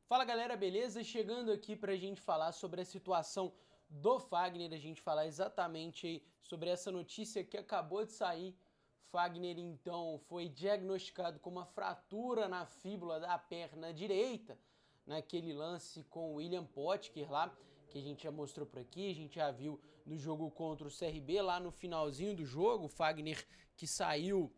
Fala galera, beleza? Chegando aqui pra gente falar sobre a situação do Fagner, a gente falar exatamente aí sobre essa notícia que acabou de sair. Fagner então foi diagnosticado com uma fratura na fíbula da perna direita, naquele lance com o William Potker lá, que a gente já mostrou por aqui, a gente já viu no jogo contra o CRB, lá no finalzinho do jogo, o Fagner que saiu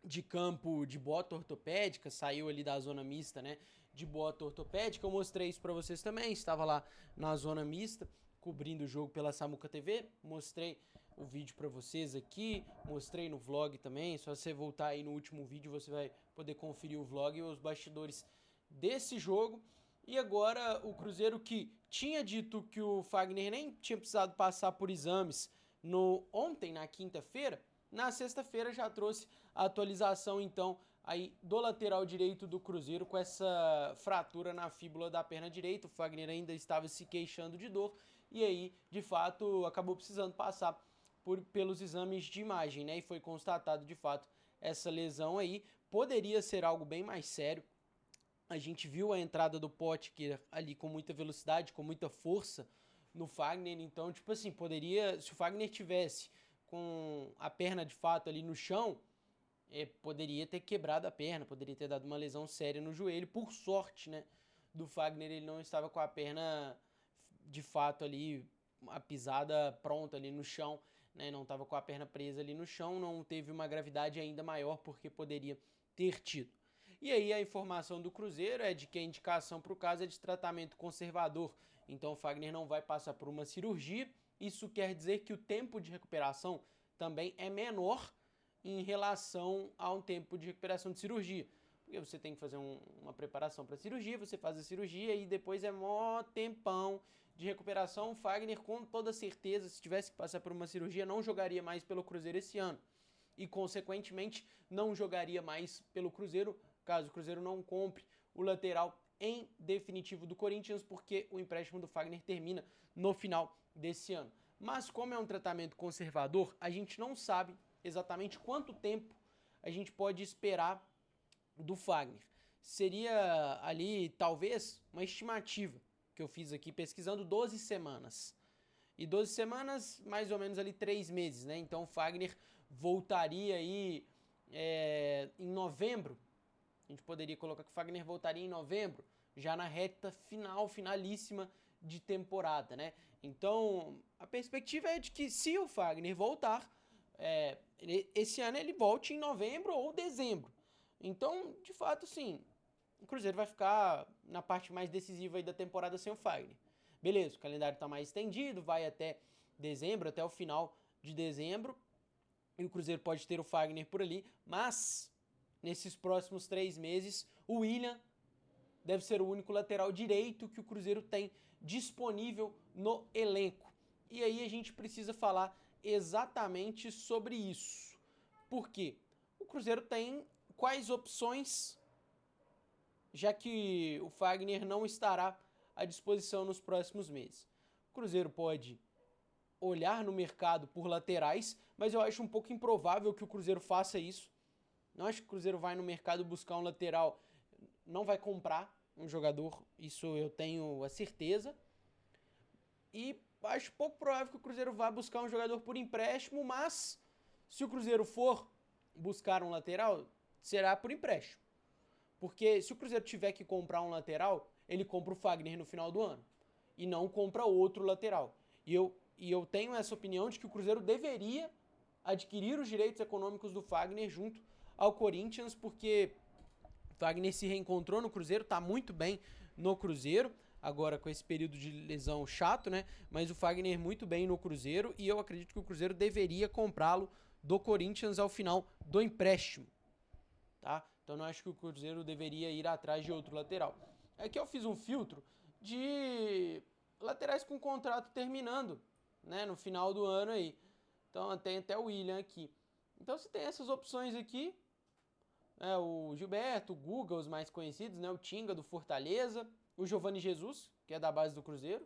de campo de bota ortopédica, saiu ali da zona mista, né, de bota ortopédica. Eu mostrei isso para vocês também, estava lá na zona mista, cobrindo o jogo pela Samuca TV, mostrei o vídeo para vocês aqui, mostrei no vlog também, só você voltar aí no último vídeo você vai poder conferir o vlog e os bastidores desse jogo. E agora o Cruzeiro, que tinha dito que o Fagner nem tinha precisado passar por exames ontem, na quinta-feira, na sexta-feira já trouxe a atualização então aí do lateral direito do Cruzeiro com essa fratura na fíbula da perna direita. O Fagner ainda estava se queixando de dor e aí, de fato, acabou precisando passar pelos exames de imagem, né? E foi constatado de fato essa lesão aí. Poderia ser algo bem mais sério. A gente viu a entrada do Potker ali com muita velocidade, com muita força no Fagner, então, tipo assim, poderia, se o Fagner tivesse com a perna de fato ali no chão, poderia ter quebrado a perna, poderia ter dado uma lesão séria no joelho. Por sorte, né, do Fagner, ele não estava com a perna de fato ali, a pisada pronta ali no chão, né, não estava com a perna presa ali no chão, não teve uma gravidade ainda maior porque poderia ter tido. E aí a informação do Cruzeiro é de que a indicação para o caso é de tratamento conservador, então o Fagner não vai passar por uma cirurgia. Isso quer dizer que o tempo de recuperação também é menor em relação a um tempo de recuperação de cirurgia. Porque você tem que fazer uma preparação para a cirurgia, você faz a cirurgia e depois é mó tempão de recuperação. O Fagner, com toda certeza, se tivesse que passar por uma cirurgia, não jogaria mais pelo Cruzeiro esse ano. E, consequentemente, não jogaria mais pelo Cruzeiro, caso o Cruzeiro não compre o lateral em definitivo do Corinthians, porque o empréstimo do Fagner termina no final desse ano. Mas como é um tratamento conservador, a gente não sabe exatamente quanto tempo a gente pode esperar do Fagner. Seria ali, talvez, uma estimativa que eu fiz aqui pesquisando 12 semanas. E 12 semanas, mais ou menos ali 3 meses, né? Então o Fagner voltaria aí em novembro. A gente poderia colocar que o Fagner voltaria em novembro, já na reta final, finalíssima de temporada, né? Então, a perspectiva é de que se o Fagner voltar, esse ano ele volte em novembro ou dezembro. Então, de fato, sim, o Cruzeiro vai ficar na parte mais decisiva aí da temporada sem o Fagner. Beleza, o calendário está mais estendido, vai até dezembro, até o final de dezembro, e o Cruzeiro pode ter o Fagner por ali, mas nesses próximos 3 meses, o William deve ser o único lateral direito que o Cruzeiro tem disponível no elenco. E aí a gente precisa falar exatamente sobre isso. Por quê? O Cruzeiro tem quais opções, já que o Fagner não estará à disposição nos próximos meses? O Cruzeiro pode olhar no mercado por laterais, mas eu acho um pouco improvável que o Cruzeiro faça isso. Não acho que o Cruzeiro vai no mercado buscar um lateral, não vai comprar um jogador, isso eu tenho a certeza. E acho pouco provável que o Cruzeiro vá buscar um jogador por empréstimo, mas se o Cruzeiro for buscar um lateral, será por empréstimo. Porque se o Cruzeiro tiver que comprar um lateral, ele compra o Fagner no final do ano. E não compra outro lateral. E eu tenho essa opinião de que o Cruzeiro deveria adquirir os direitos econômicos do Fagner junto ao Corinthians, porque o Fagner se reencontrou no Cruzeiro, tá muito bem no Cruzeiro, agora com esse período de lesão chato, né? Mas o Fagner muito bem no Cruzeiro e eu acredito que o Cruzeiro deveria comprá-lo do Corinthians ao final do empréstimo, tá? Então não acho que o Cruzeiro deveria ir atrás de outro lateral. Aqui eu fiz um filtro de laterais com contrato terminando, né, no final do ano aí. Então tem até o William aqui. Então você tem essas opções aqui, o Gilberto, o Guga, os mais conhecidos, né, o Tinga do Fortaleza, o Giovani Jesus, que é da base do Cruzeiro.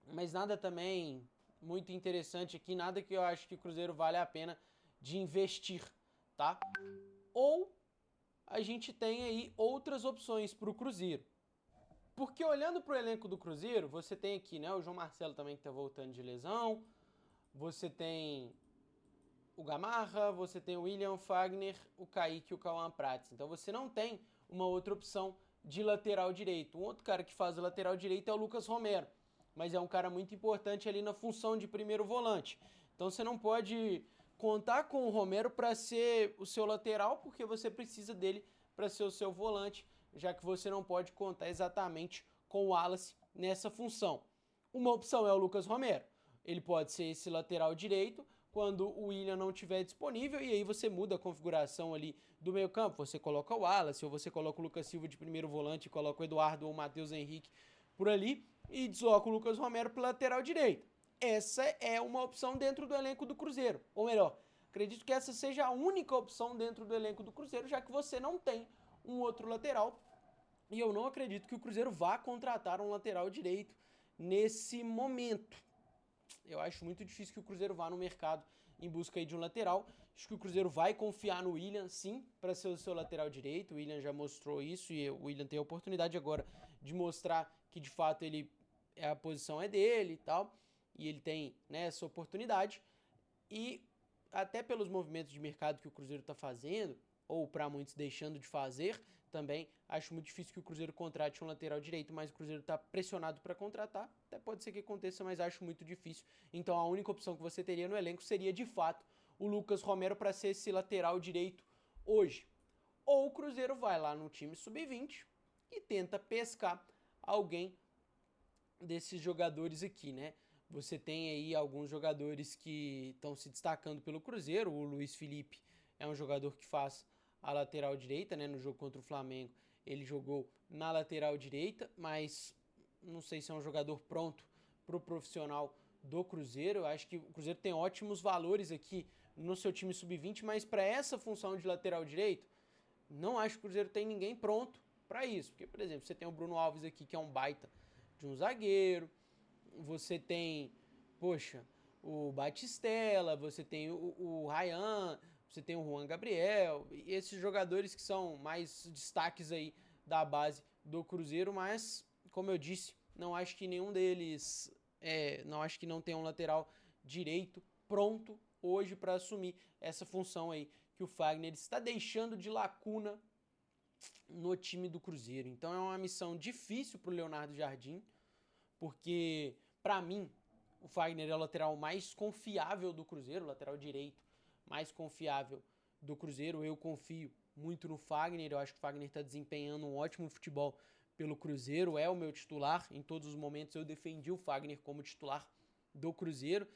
Mas nada também muito interessante aqui, nada que eu acho que o Cruzeiro vale a pena de investir, tá? Ou a gente tem aí outras opções para o Cruzeiro. Porque olhando para o elenco do Cruzeiro, você tem aqui, né, o João Marcelo também que está voltando de lesão, você tem o Gamarra, você tem o William Fagner, o Kaique e o Cauã Prats. Então você não tem uma outra opção de lateral direito. Um outro cara que faz o lateral direito é o Lucas Romero, mas é um cara muito importante ali na função de primeiro volante. Então você não pode contar com o Romero para ser o seu lateral, porque você precisa dele para ser o seu volante, já que você não pode contar exatamente com o Wallace nessa função. Uma opção é o Lucas Romero. Ele pode ser esse lateral direito quando o William não estiver disponível, e aí você muda a configuração ali do meio campo. Você coloca o Wallace, ou você coloca o Lucas Silva de primeiro volante, coloca o Eduardo ou o Matheus Henrique por ali, e desloca o Lucas Romero para lateral direito. Essa é uma opção dentro do elenco do Cruzeiro. Ou melhor, acredito que essa seja a única opção dentro do elenco do Cruzeiro, já que você não tem um outro lateral. E eu não acredito que o Cruzeiro vá contratar um lateral direito nesse momento. Eu acho muito difícil que o Cruzeiro vá no mercado em busca aí de um lateral. Acho que o Cruzeiro vai confiar no William, sim, para ser o seu lateral direito. O William já mostrou isso e o William tem a oportunidade agora de mostrar que de fato a posição é dele e tal. E ele tem, né, essa oportunidade. E até pelos movimentos de mercado que o Cruzeiro está fazendo, ou para muitos deixando de fazer, também acho muito difícil que o Cruzeiro contrate um lateral direito, mas o Cruzeiro está pressionado para contratar. Até pode ser que aconteça, mas acho muito difícil. Então a única opção que você teria no elenco seria, de fato, o Lucas Romero para ser esse lateral direito hoje. Ou o Cruzeiro vai lá no time sub-20 e tenta pescar alguém desses jogadores aqui, né? Você tem aí alguns jogadores que estão se destacando pelo Cruzeiro. O Luiz Felipe é um jogador que faz a lateral direita, né? No jogo contra o Flamengo, ele jogou na lateral direita, mas não sei se é um jogador pronto para o profissional do Cruzeiro. Eu acho que o Cruzeiro tem ótimos valores aqui no seu time sub-20, mas para essa função de lateral direito, não acho que o Cruzeiro tem ninguém pronto para isso. Porque, por exemplo, você tem o Bruno Alves aqui, que é um baita de um zagueiro. Você tem, poxa, o Batistella, você tem o Ryan, você tem o Juan Gabriel, e esses jogadores que são mais destaques aí da base do Cruzeiro, mas, como eu disse, não acho que nenhum deles, não acho que não tem um lateral direito pronto hoje para assumir essa função aí que o Fagner está deixando de lacuna no time do Cruzeiro. Então é uma missão difícil para o Leonardo Jardim, porque, para mim, o Fagner é o lateral mais confiável do Cruzeiro, o lateral direito mais confiável do Cruzeiro. Eu confio muito no Fagner, eu acho que o Fagner está desempenhando um ótimo futebol pelo Cruzeiro, é o meu titular. Em todos os momentos eu defendi o Fagner como titular do Cruzeiro,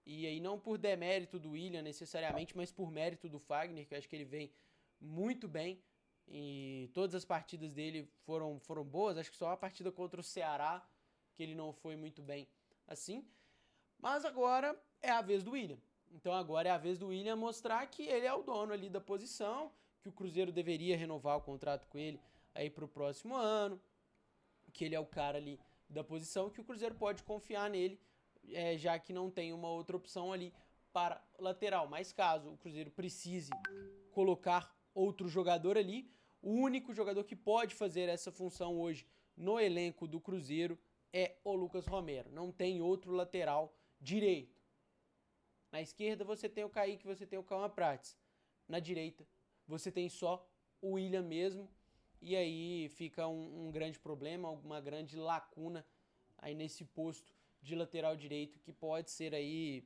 e aí não por demérito do William necessariamente, mas por mérito do Fagner, que eu acho que ele vem muito bem, e todas as partidas dele foram boas. Acho que só a partida contra o Ceará que ele não foi muito bem assim. Mas agora é a vez do William. Então agora é a vez do William mostrar que ele é o dono ali da posição, que o Cruzeiro deveria renovar o contrato com ele aí pro próximo ano, que ele é o cara ali da posição, que o Cruzeiro pode confiar nele, já que não tem uma outra opção ali para lateral. Mas caso o Cruzeiro precise colocar outro jogador ali, o único jogador que pode fazer essa função hoje no elenco do Cruzeiro é o Lucas Romero. Não tem outro lateral direito. Na esquerda você tem o Kaique, você tem o Cauã Prats. Na direita você tem só o William mesmo. E aí fica um grande problema, uma grande lacuna aí nesse posto de lateral direito, que pode ser aí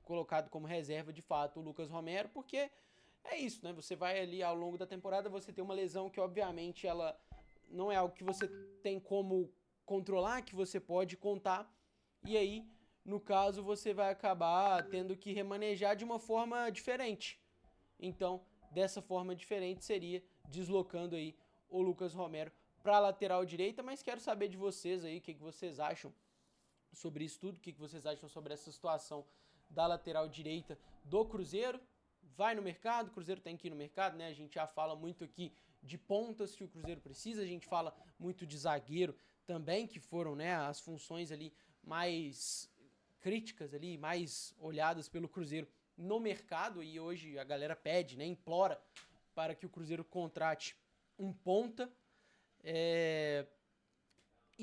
colocado como reserva de fato o Lucas Romero, porque é isso, né? Você vai ali ao longo da temporada, você tem uma lesão que obviamente ela não é algo que você tem como controlar, que você pode contar, e aí, no caso, você vai acabar tendo que remanejar de uma forma diferente. Então, dessa forma diferente seria deslocando aí o Lucas Romero para a lateral direita, mas quero saber de vocês aí, o que vocês acham sobre isso tudo, o que vocês acham sobre essa situação da lateral direita do Cruzeiro. Vai no mercado, o Cruzeiro tem que ir no mercado, né? A gente já fala muito aqui de pontas que o Cruzeiro precisa, a gente fala muito de zagueiro também, que foram, né, as funções ali mais críticas ali, mais olhadas pelo Cruzeiro no mercado, e hoje a galera pede, né, implora para que o Cruzeiro contrate um ponta.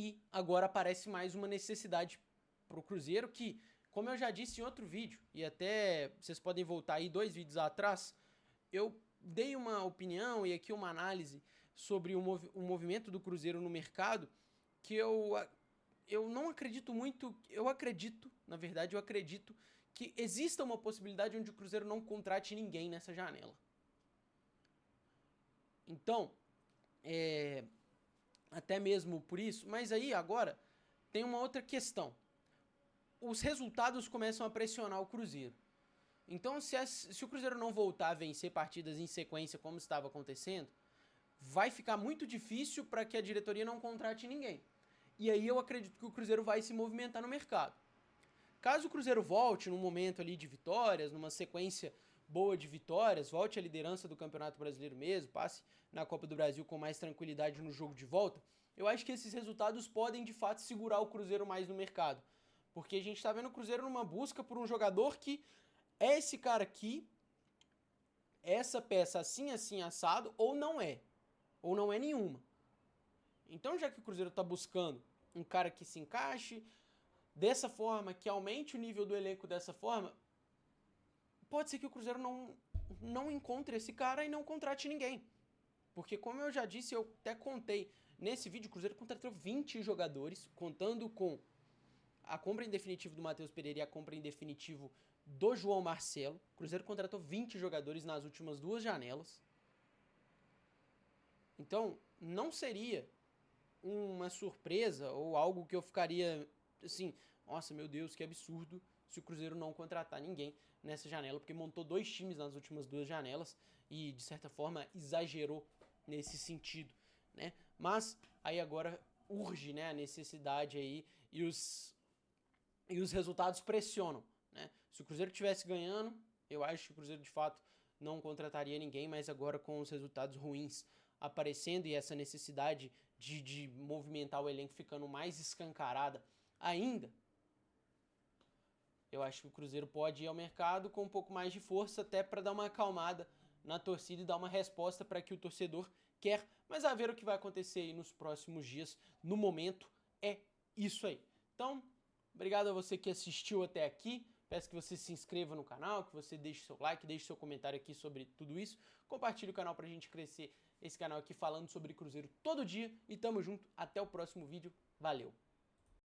E agora aparece mais uma necessidade para o Cruzeiro que, como eu já disse em outro vídeo, e até vocês podem voltar aí 2 vídeos atrás, eu dei uma opinião e aqui uma análise sobre o movimento do Cruzeiro no mercado, que eu não acredito muito, eu acredito que exista uma possibilidade onde o Cruzeiro não contrate ninguém nessa janela. Então, até mesmo por isso, mas aí agora tem uma outra questão. Os resultados começam a pressionar o Cruzeiro. Então, se o Cruzeiro não voltar a vencer partidas em sequência como estava acontecendo, vai ficar muito difícil para que a diretoria não contrate ninguém. E aí eu acredito que o Cruzeiro vai se movimentar no mercado. Caso o Cruzeiro volte num momento ali de vitórias, numa sequência boa de vitórias, volte à liderança do Campeonato Brasileiro mesmo, passe na Copa do Brasil com mais tranquilidade no jogo de volta, eu acho que esses resultados podem de fato segurar o Cruzeiro mais no mercado. Porque a gente está vendo o Cruzeiro numa busca por um jogador que é esse cara aqui, essa peça assim, assim, assado, ou não é nenhuma. Então, já que o Cruzeiro está buscando um cara que se encaixe dessa forma, que aumente o nível do elenco dessa forma, pode ser que o Cruzeiro não encontre esse cara e não contrate ninguém. Porque, como eu já disse, eu até contei nesse vídeo, o Cruzeiro contratou 20 jogadores, contando com a compra em definitivo do Matheus Pereira e a compra em definitivo do João Marcelo. O Cruzeiro contratou 20 jogadores nas últimas 2 janelas. Então, não seria uma surpresa ou algo que eu ficaria assim, nossa, meu Deus, que absurdo se o Cruzeiro não contratar ninguém nessa janela, porque montou 2 times nas últimas 2 janelas e, de certa forma, exagerou nesse sentido, né? Mas aí agora urge, né, a necessidade aí e os resultados pressionam, né? Se o Cruzeiro estivesse ganhando, eu acho que o Cruzeiro de fato não contrataria ninguém, mas agora com os resultados ruins aparecendo e essa necessidade de movimentar o elenco ficando mais escancarada ainda, eu acho que o Cruzeiro pode ir ao mercado com um pouco mais de força até para dar uma acalmada na torcida e dar uma resposta para que o torcedor quer, mas a ver o que vai acontecer aí nos próximos dias. No momento é isso aí. Então, obrigado a você que assistiu até aqui. Peço que você se inscreva no canal, que você deixe seu like, deixe seu comentário aqui sobre tudo isso. Compartilhe o canal pra gente crescer esse canal aqui falando sobre Cruzeiro todo dia. E tamo junto, até o próximo vídeo. Valeu!